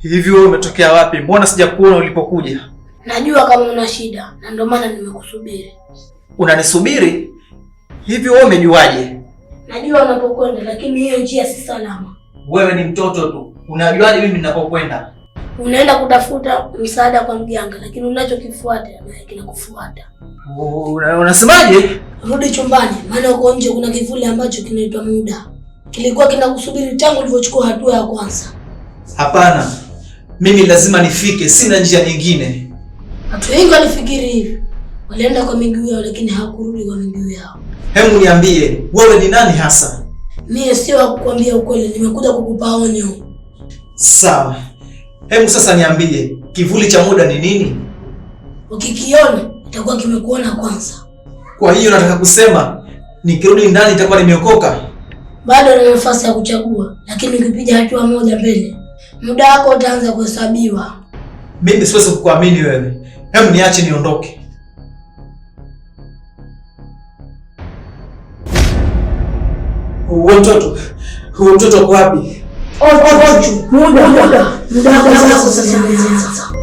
Hivi wewe umetokea wapi? Mbona sijakuona ulipokuja? Najua kama una shida na ndio maana nimekusubiri. Unanisubiri? Hivi wewe umejuaje? Najua unapokwenda lakini hiyo njia si salama. Wewe ni mtoto tu. Unajuaje mimi ninapokwenda? Unaenda kutafuta msaada kwa mganga lakini unachokifuata na kinakufuata. Unasemaje? Rudi chumbani maana uko nje kuna kivuli ambacho kinaitwa muda. Kilikuwa kinakusubiri tangu ulivyochukua hatua ya kwanza. Hapana. Mimi lazima nifike, sina njia nyingine. Watu wengi walifikiri hivi. Walienda kwa miguu yao lakini hawakurudi kwa miguu yao. Hebu niambie, wewe ni nani hasa? Mimi sio wa kukwambia ukweli, nimekuja kukupa onyo. Sawa. Hebu sasa niambie, kivuli cha muda ni nini? Ukikiona, itakuwa kimekuona kwanza. Kwa hiyo nataka kusema, nikirudi ndani itakuwa nimeokoka? Bado na nafasi ya kuchagua, lakini ukipiga hatua moja mbele, muda wako utaanza kuhesabiwa. Mimi siwezi kukuamini wewe. Hebu niache niondoke. Huo mtoto uko wapi? Muda wako sasa.